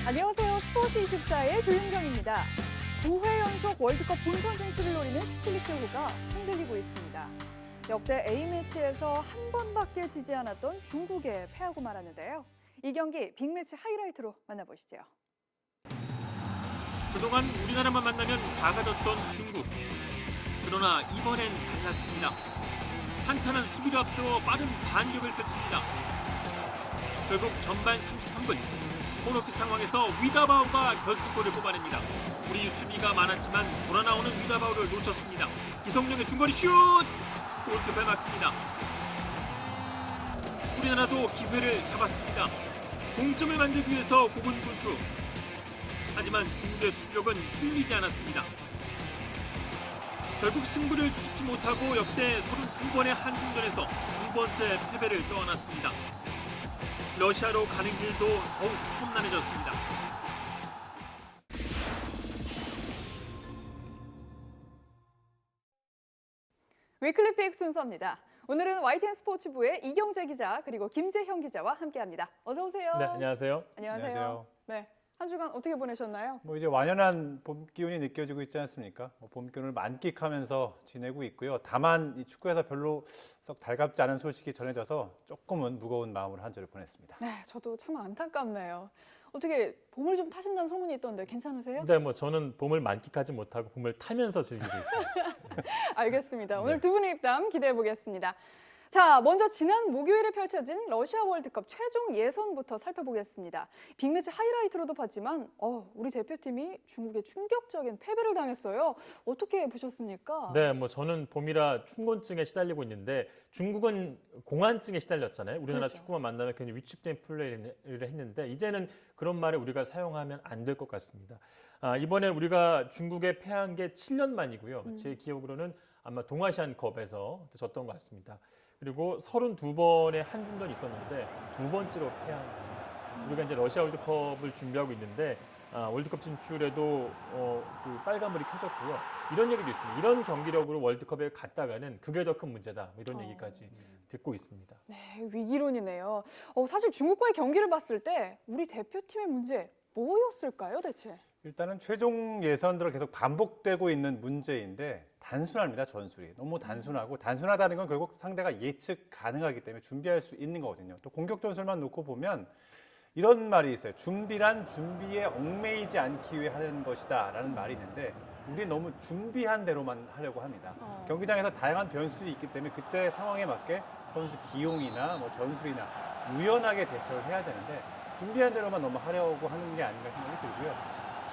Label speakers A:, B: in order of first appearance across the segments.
A: 안녕하세요. 스포츠24의 조윤경입니다. 9회 연속 월드컵 본선 진출을 노리는 스틸리크호가 흔들리고 있습니다. 역대 A매치에서 한 번밖에 지지 않았던 중국에 패하고 말았는데요. 이 경기 빅매치 하이라이트로 만나보시죠.
B: 그동안 우리나라만 만나면 작아졌던 중국. 그러나 이번엔 달랐습니다. 탄탄한 수비로 앞세워 빠른 반격을 펼칩니다. 결국 전반 33분 코너킥 상황에서 위다바우가 결승골을 뽑아냅니다. 우리 수비가 많았지만 돌아 나오는 위다바우를 놓쳤습니다. 기성용의 중거리 슛! 골키퍼에 막힙니다. 우리나라도 기회를 잡았습니다. 동점을 만들기 위해서 고군분투. 하지만 중국의 수비력은 뚫리지 않았습니다. 결국 승부를 뒤집지 못하고 역대 32번의 한중전에서 두 번째 패배를 떠안았습니다. 러시아로 가는 길도 더욱 험난해졌습니다.
A: 위클리 픽 순서입니다. 오늘은 YTN 스포츠부의 이경재 기자 그리고 김재형 기자와 함께합니다. 어서 오세요.
C: 네, 안녕하세요.
A: 안녕하세요. 네, 한 주간 어떻게 보내셨나요?
C: 이제 완연한 봄 기운이 느껴지고 있지 않습니까? 봄 기운을 만끽하면서 지내고 있고요. 다만 이 축구에서 별로 썩 달갑지 않은 소식이 전해져서 조금은 무거운 마음으로 한 주를 보냈습니다.
A: 네, 저도 참 안타깝네요. 어떻게 봄을 좀 타신다는 소문이 있던데 괜찮으세요?
D: 네, 저는 봄을 만끽하지 못하고 봄을 타면서 즐기고 있습니다.
A: 알겠습니다. 오늘
D: 네.
A: 두 분의 입담 기대해 보겠습니다. 자, 먼저 지난 목요일에 펼쳐진 러시아 월드컵 최종 예선부터 살펴보겠습니다. 빅매치 하이라이트로도 봤지만 우리 대표팀이 중국에 충격적인 패배를 당했어요. 어떻게 보셨습니까?
D: 네, 저는 봄이라 춘곤증에 시달리고 있는데 중국은 공안증에 시달렸잖아요. 우리나라
A: 그렇죠.
D: 축구만 만나면 굉장히 위축된 플레이를 했는데 이제는 그런 말을 우리가 사용하면 안 될 것 같습니다. 이번에 우리가 중국에 패한 게 7년 만이고요. 제 기억으로는 아마 동아시안컵에서 졌던 것 같습니다. 그리고 32번의 한중전이 있었는데 두 번째로 패한 겁니다. 우리가 이제 러시아 월드컵을 준비하고 있는데 월드컵 진출에도 그 빨간불이 켜졌고요. 이런 얘기도 있습니다. 이런 경기력으로 월드컵에 갔다가는 그게 더 큰 문제다. 이런 얘기까지 듣고 있습니다.
A: 네, 위기론이네요. 사실 중국과의 경기를 봤을 때 우리 대표팀의 문제 뭐였을까요, 대체?
C: 일단은 최종 예선들은 계속 반복되고 있는 문제인데 단순합니다, 전술이. 너무 단순하고 단순하다는 건 결국 상대가 예측 가능하기 때문에 준비할 수 있는 거거든요. 또 공격 전술만 놓고 보면 이런 말이 있어요. 준비란 준비에 얽매이지 않기 위해 하는 것이다 라는 말이 있는데 우리는 너무 준비한 대로만 하려고 합니다. 경기장에서 다양한 변수들이 있기 때문에 그때 상황에 맞게 선수 기용이나 전술이나 유연하게 대처를 해야 되는데 준비한 대로만 너무 하려고 하는 게 아닌가 생각이 들고요.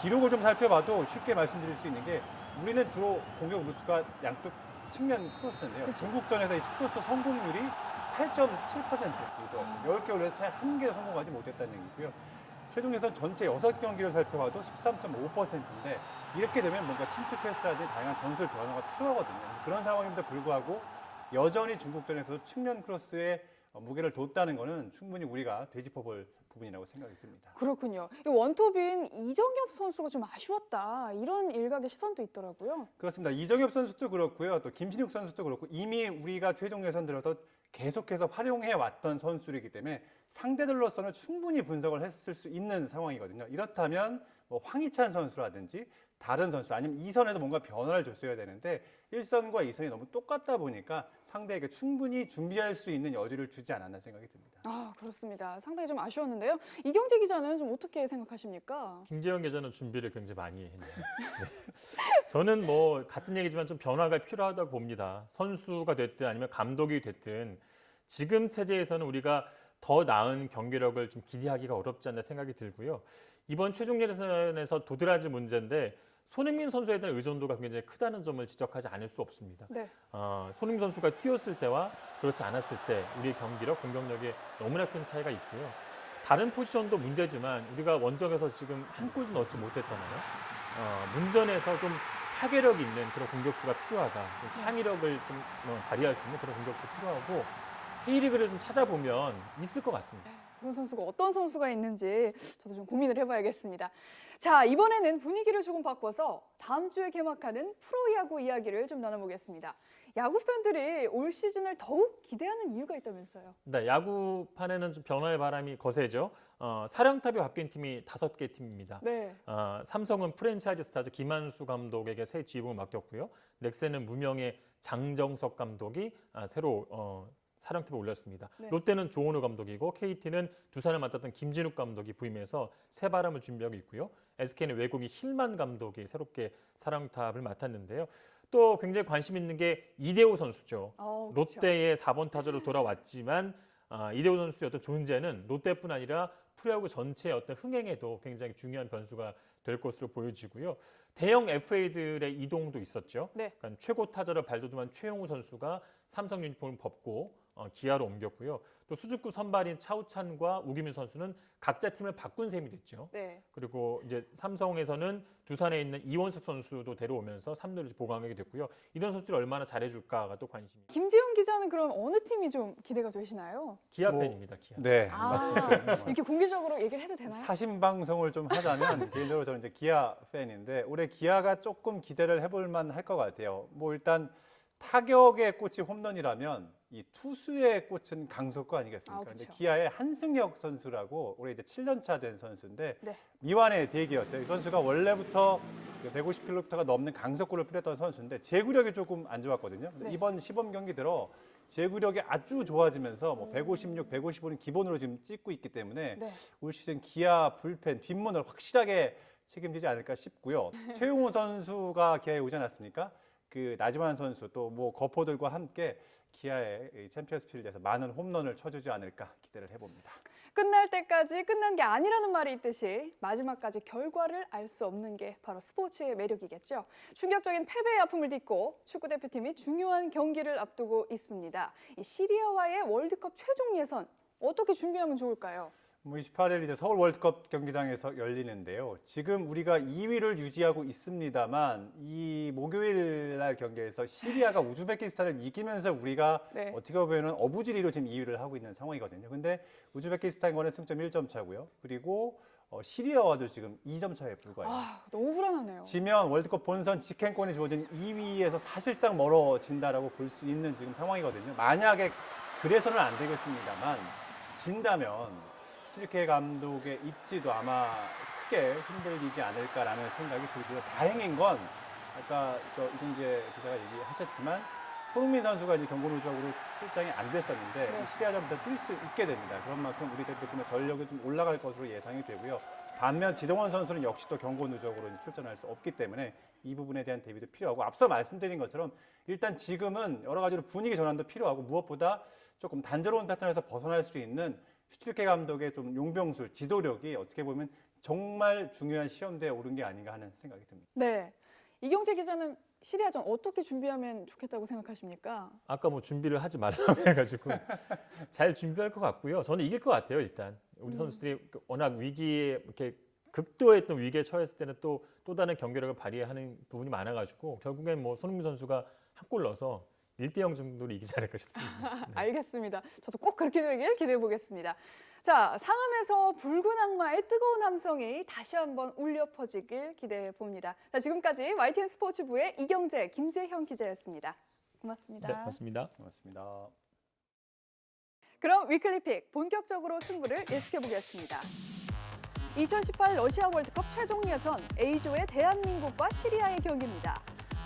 C: 기록을 좀 살펴봐도 쉽게 말씀드릴 수 있는 게 우리는 주로 공격 루트가 양쪽 측면 크로스인데요.
A: 그쵸.
C: 중국전에서 이 크로스 성공률이 8.7%에 불과했어요. 10개 올려서 차에 한 개도 성공하지 못했다는 얘기고요. 최종 예선 전체 6경기를 살펴봐도 13.5%인데 이렇게 되면 뭔가 침투 패스라든지 다양한 전술 변화가 필요하거든요. 그런 상황임에도 불구하고 여전히 중국전에서도 측면 크로스에 무게를 뒀다는 것은 충분히 우리가 되짚어볼 부분이라고 생각이 듭니다.
A: 그렇군요. 이 원톱인 이정엽 선수가 좀 아쉬웠다. 이런 일각의 시선도 있더라고요.
C: 그렇습니다. 이정엽 선수도 그렇고요. 또 김신욱 선수도 그렇고 이미 우리가 최종 예선 들어서 계속해서 활용해 왔던 선수이기 때문에 상대들로서는 충분히 분석을 했을 수 있는 상황이거든요. 이렇다면 황희찬 선수라든지 다른 선수 아니면 2선에도 뭔가 변화를 줬어야 되는데 1선과 2선이 너무 똑같다 보니까 상대에게 충분히 준비할 수 있는 여지를 주지 않았나 생각이 듭니다.
A: 그렇습니다. 상당히 좀 아쉬웠는데요. 이경재 기자는 좀 어떻게 생각하십니까?
D: 김재영 기자는 준비를 굉장히 많이 했네요. 네. 저는 같은 얘기지만 좀 변화가 필요하다고 봅니다. 선수가 됐든 아니면 감독이 됐든 지금 체제에서는 우리가 더 나은 경기력을 좀 기대하기가 어렵지 않나 생각이 들고요. 이번 최종 예선에서 도드라지 문제인데 손흥민 선수에 대한 의존도가 굉장히 크다는 점을 지적하지 않을 수 없습니다.
A: 네.
D: 손흥민 선수가 뛰었을 때와 그렇지 않았을 때 우리의 경기력, 공격력에 너무나 큰 차이가 있고요. 다른 포지션도 문제지만 우리가 원정에서 지금 한 골도 넣지 못했잖아요. 문전에서 좀 파괴력 있는 그런 공격수가 필요하다. 창의력을 좀 발휘할 수 있는 그런 공격수 필요하고 K리그를 좀 찾아보면 있을 것 같습니다.
A: 그런 선수가 어떤 선수가 있는지 저도 좀 고민을 해봐야겠습니다. 자, 이번에는 분위기를 조금 바꿔서 다음 주에 개막하는 프로야구 이야기를 좀 나눠보겠습니다. 야구 팬들이 올 시즌을 더욱 기대하는 이유가 있다면서요.
D: 네, 야구판에는 좀 변화의 바람이 거세죠. 사령탑이 바뀐 팀이 5개 팀입니다.
A: 네.
D: 삼성은 프랜차이즈 스타즈 김한수 감독에게 새 지휘봉을 맡겼고요. 넥센은 무명의 장정석 감독이 새로 사령탑에 올렸습니다.
A: 네.
D: 롯데는 조원우 감독이고 KT는 두산을 맡았던 김진욱 감독이 부임해서 새 바람을 준비하고 있고요. SK는 외국인 힐만 감독이 새롭게 사령탑을 맡았는데요. 또 굉장히 관심 있는 게 이대호 선수죠.
A: 그렇죠.
D: 롯데의 4번 타자로 돌아왔지만 이대호 선수의 어떤 존재는 롯데뿐 아니라 프로야구 전체의 어떤 흥행에도 굉장히 중요한 변수가 될 것으로 보여지고요. 대형 FA들의 이동도 있었죠.
A: 네.
D: 그러니까 최고 타자로 발돋움한 최용우 선수가 삼성 유니폼을 벗고 기아로 옮겼고요. 또 수준급 선발인 차우찬과 우기민 선수는 각자 팀을 바꾼 셈이 됐죠.
A: 네.
D: 그리고 이제 삼성에서는 두산에 있는 이원석 선수도 데려오면서 3루를 보강하게 됐고요. 이런 선수들이 얼마나 잘해줄까가 또 관심이.
A: 김지훈 기자는 그럼 어느 팀이 좀 기대가 되시나요?
D: 기아
C: 뭐,
D: 팬입니다. 기아.
C: 네, 맞습니다.
A: 이렇게 공개적으로 얘기를 해도 되나요?
C: 사심 방송을 좀 하자면 개인적으로 저는 이제 기아 팬인데 올해 기아가 조금 기대를 해볼 만할 것 같아요. 뭐 일단 타격의 꽃이 홈런이라면 이 투수의 꽃은 강속구 아니겠습니까? 근데
A: 그렇죠.
C: 기아의 한승혁 선수라고 올해 이제 7년 차 된 선수인데
A: 네.
C: 미완의 대기였어요. 이 선수가 원래부터 150km가 넘는 강속구를 뿌렸던 선수인데 제구력이 조금 안 좋았거든요. 근데
A: 네.
C: 이번 시범 경기 들어 제구력이 아주 좋아지면서 뭐 156, 155는 기본으로 지금 찍고 있기 때문에
A: 네.
C: 올 시즌 기아 불펜 뒷문을 확실하게 책임지지 않을까 싶고요. 최용우 선수가 기아에 오지 않았습니까? 그 나지만 선수 또 뭐 거포들과 함께 기아의 이 챔피언스 필드에서 많은 홈런을 쳐주지 않을까 기대를 해봅니다.
A: 끝날 때까지 끝난 게 아니라는 말이 있듯이 마지막까지 결과를 알 수 없는 게 바로 스포츠의 매력이겠죠. 충격적인 패배의 아픔을 딛고 축구대표팀이 중요한 경기를 앞두고 있습니다. 이 시리아와의 월드컵 최종 예선 어떻게 준비하면 좋을까요?
C: 28일 이제 서울 월드컵 경기장에서 열리는데요. 지금 우리가 2위를 유지하고 있습니다만 이 목요일 날 경기에서 시리아가 우즈베키스탄을 이기면서 우리가
A: 네.
C: 어떻게 보면 어부지리로 지금 2위를 하고 있는 상황이거든요. 근데 우즈베키스탄과는 승점 1점 차고요. 그리고 시리아와도 지금 2점 차에 불과해요.
A: 너무 불안하네요.
C: 지면 월드컵 본선 직행권이 주어진 2위에서 사실상 멀어진다라고 볼 수 있는 지금 상황이거든요. 만약에 그래서는 안 되겠습니다만 진다면 스트리케 감독의 입지도 아마 크게 흔들리지 않을까라는 생각이 들고요. 다행인 건 아까 이동재 기자가 얘기하셨지만 손흥민 선수가 이제 경고 누적으로 출장이 안 됐었는데
A: 네.
C: 이 시리아전부터 뛸 수 있게 됩니다. 그런 만큼 우리 대표팀의 전력이 좀 올라갈 것으로 예상이 되고요. 반면 지동원 선수는 역시 또 경고 누적으로 출전할 수 없기 때문에 이 부분에 대한 대비도 필요하고 앞서 말씀드린 것처럼 일단 지금은 여러 가지로 분위기 전환도 필요하고 무엇보다 조금 단조로운 패턴에서 벗어날 수 있는 슈틸케 감독의 좀 용병술, 지도력이 어떻게 보면 정말 중요한 시험대에 오른 게 아닌가 하는 생각이 듭니다.
A: 네. 이경재 기자는 시리아전 어떻게 준비하면 좋겠다고 생각하십니까?
D: 아까 뭐 준비를 하지 말라고 해가지고 잘 준비할 것 같고요. 저는 이길 것 같아요. 일단 우리 선수들이 워낙 위기에 이렇게 극도했던 위기에 처했을 때는 또 다른 경기력을 발휘하는 부분이 많아가지고 결국엔 뭐 손흥민 선수가 한 골 넣어서 1대0 정도로 이기지 않을까 싶습니다. 네.
A: 알겠습니다. 저도 꼭 그렇게 되길 기대해 보겠습니다. 자, 상암에서 붉은 악마의 뜨거운 함성이 다시 한번 울려 퍼지길 기대해 봅니다. 자, 지금까지 YTN 스포츠부의 이경재, 김재형 기자였습니다. 고맙습니다.
D: 네, 맞습니다.
C: 고맙습니다.
A: 그럼 위클리픽 본격적으로 승부를 예측해 보겠습니다. 2018 러시아 월드컵 최종 예선 A조의 대한민국과 시리아의 경기입니다.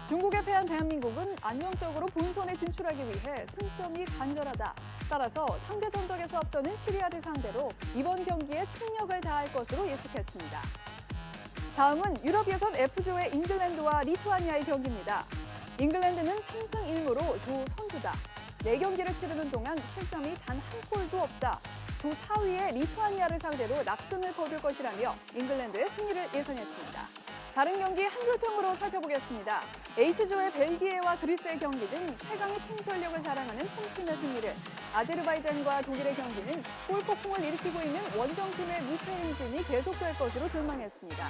A: 중국에 패한 대한민국은 안정적으로 본선에 진출하기 위해 승점이 간절하다. 따라서 상대 전적에서 앞서는 시리아를 상대로 이번 경기에 총력을 다할 것으로 예측했습니다. 다음은 유럽 예선 F조의 잉글랜드와 리투아니아의 경기입니다. 잉글랜드는 3승 1무로 조 선두다. 4경기를 치르는 동안 실점이 단 한 골도 없다. 조 4위의 리투아니아를 상대로 낙승을 거둘 것이라며 잉글랜드의 승리를 예상했습니다. 다른 경기 한 줄평으로 살펴보겠습니다. H조의 벨기에와 그리스의 경기는 최강의 팀 전력을 자랑하는 홈팀의 승리를, 아제르바이잔과 독일의 경기는 골폭풍을 일으키고 있는 원정팀의 무패 행진이 계속될 것으로 전망했습니다.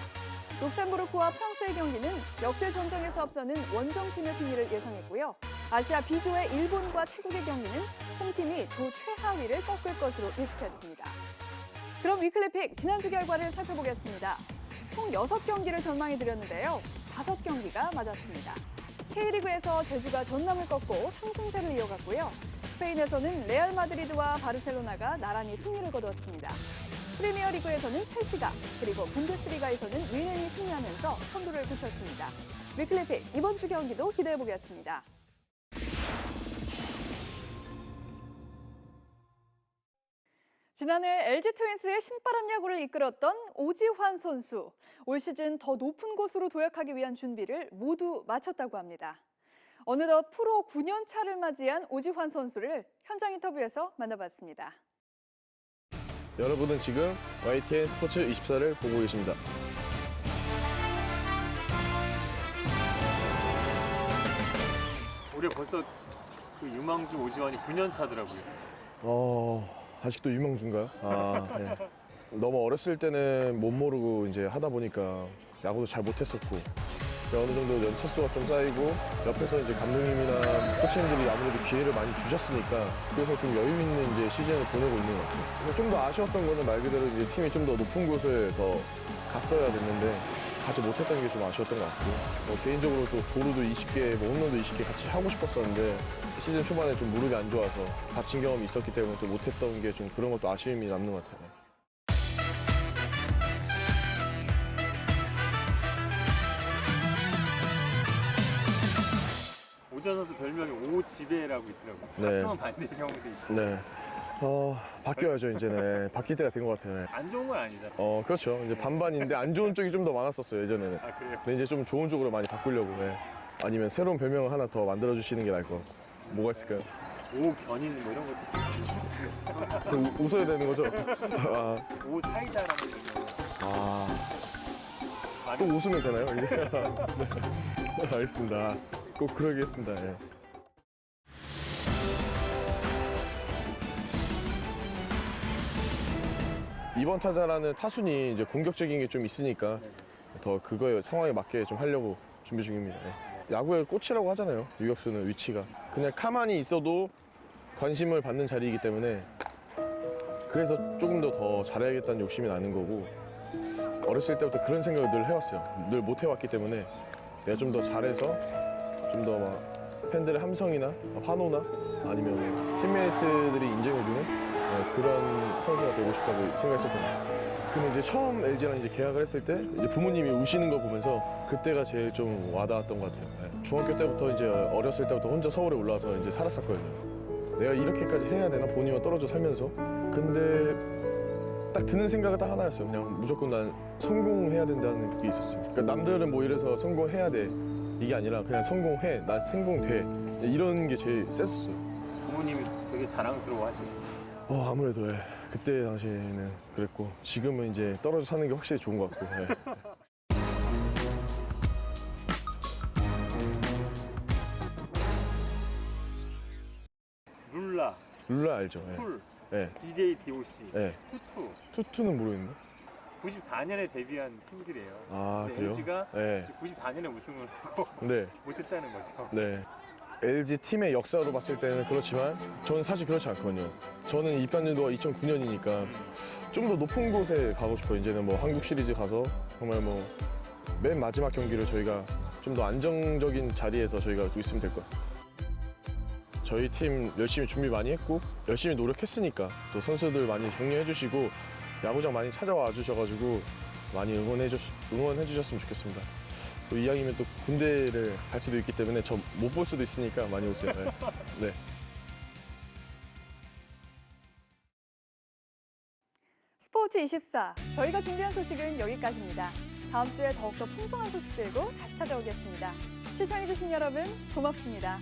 A: 룩셈부르크와 프랑스의 경기는 역대 전적에서 앞서는 원정팀의 승리를 예상했고요. 아시아 B조의 일본과 태국의 경기는 홈팀이 조 최하위를 꺾을 것으로 예측했습니다. 그럼 위클리픽 지난주 결과를 살펴보겠습니다. 총 6경기를 전망해드렸는데요. 5경기가 맞았습니다. K리그에서 제주가 전남을 꺾고 상승세를 이어갔고요. 스페인에서는 레알 마드리드와 바르셀로나가 나란히 승리를 거두었습니다. 프리미어리그에서는 첼시가 그리고 분데스리가에서는 윌넨이 승리하면서 선두를 굳혔습니다. 위클리픽 이번 주 경기도 기대해 보겠습니다. 지난해 LG 트윈스의 신바람 야구를 이끌었던 오지환 선수. 올 시즌 더 높은 곳으로 도약하기 위한 준비를 모두 마쳤다고 합니다. 어느덧 프로 9년 차를 맞이한 오지환 선수를 현장 인터뷰에서 만나봤습니다.
E: 여러분은 지금 YTN 스포츠 24를 보고 계십니다.
D: 올해 벌써 그 유망주 오지환이 9년 차더라고요.
E: 아직도 유망주인가요? 네. 너무 어렸을 때는 못 모르고 이제 하다 보니까 야구도 잘 못했었고 어느 정도 연차수가 좀 쌓이고 옆에서 이제 감독님이나 코치님들이 아무래도 기회를 많이 주셨으니까 그래서 좀 여유 있는 이제 시즌을 보내고 있는 것 같아요. 좀 더 아쉬웠던 거는 말 그대로 이제 팀이 좀 더 높은 곳을 더 갔어야 됐는데 가지 못했던 게 좀 아쉬웠던 것 같고 개인적으로 또 도루도 20개, 홈런도 20개 같이 하고 싶었었는데 시즌 초반에 좀 무릎이 안 좋아서 다친 경험이 있었기 때문에 또 못했던 게 좀 그런 것도 아쉬움이 남는 것 같아요.
D: 오지환 선수 별명이 오지배라고 있더라고요.
E: 네.
D: 가끔은 반대의 경우도 있고.
E: 네. 바뀌어야죠, 이제는. 바뀔 때가 된 것 같아요.
D: 안 좋은 건 아니잖아요.
E: 그렇죠. 이제 반반인데 안 좋은 쪽이 좀 더 많았었어요, 예전에는.
D: 아, 그래요?
E: 근데 이제 좀 좋은 쪽으로 많이 바꾸려고 해. 아니면 새로운 별명을 하나 더 만들어주시는 게 나을 것 같고. 뭐가 있을까요?
D: 오견인 뭐 이런 것도 있고.
E: 저 웃어야 되는 거죠?
D: 오사이다라는 별명.
E: 또 웃으면 되나요? 이게? 네. 알겠습니다. 꼭 그러겠습니다. 예. 이번 타자라는 타순이 이제 공격적인 게 좀 있으니까 더 그거에 상황에 맞게 좀 하려고 준비 중입니다. 예. 야구의 꽃이라고 하잖아요. 유격수는 위치가. 그냥 가만히 있어도 관심을 받는 자리이기 때문에 그래서 조금 더 잘해야겠다는 욕심이 나는 거고 어렸을 때부터 그런 생각을 늘 해왔어요. 늘 못 해왔기 때문에 내가 좀 더 잘해서 좀 더 막 팬들의 함성이나 환호나 아니면 팀메이트들이 인정해주는 그런 선수가 되고 싶다고 생각했었거든요. 근데 이제 처음 LG랑 이제 계약을 했을 때 이제 부모님이 우시는 거 보면서 그때가 제일 좀 와닿았던 것 같아요. 네. 중학교 때부터 이제 어렸을 때부터 혼자 서울에 올라와서 이제 살았었거든요. 내가 이렇게까지 해야 되나 본인과 떨어져 살면서. 근데 딱 드는 생각은 딱 하나였어요. 그냥 무조건 난 성공해야 된다는 그게 있었어요. 그러니까 남들은 뭐 이래서 성공해야 돼 이게 아니라 그냥 성공해, 난 성공돼 이런 게 제일 셌었어요.
D: 부모님이 되게 자랑스러워 하시고.
E: 아무래도 그때 당시에는 그랬고 지금은 이제 떨어져 사는 게 확실히 좋은 것 같고. 룰라 알죠?
D: 쿨,
E: 네.
D: DJ DOC,
E: 네.
D: 투투.
E: 투투는 모르겠네.
D: 94년에 데뷔한 팀들이에요. 근데
E: 그래요?
D: LG가
E: 네.
D: 94년에 우승을 하고
E: 네.
D: 못했다는 거죠.
E: 네. LG 팀의 역사로 봤을 때는 그렇지만 저는 사실 그렇지 않거든요. 저는 입단 연도가 2009년이니까 좀 더 높은 곳에 가고 싶어요. 이제는 뭐 한국 시리즈 가서 정말 뭐 맨 마지막 경기를 저희가 좀 더 안정적인 자리에서 저희가 있으면 될 것 같습니다. 저희 팀 열심히 준비 많이 했고 열심히 노력했으니까 또 선수들 많이 격려해 주시고 야구장 많이 찾아와 주셔가지고 많이 응원해 주셨으면 좋겠습니다. 또 이왕이면 또 군대를 갈 수도 있기 때문에 저 못 볼 수도 있으니까 많이 오세요. 네. 네.
A: 스포츠24 저희가 준비한 소식은 여기까지입니다. 다음 주에 더욱더 풍성한 소식 들고 다시 찾아오겠습니다. 시청해주신 여러분 고맙습니다.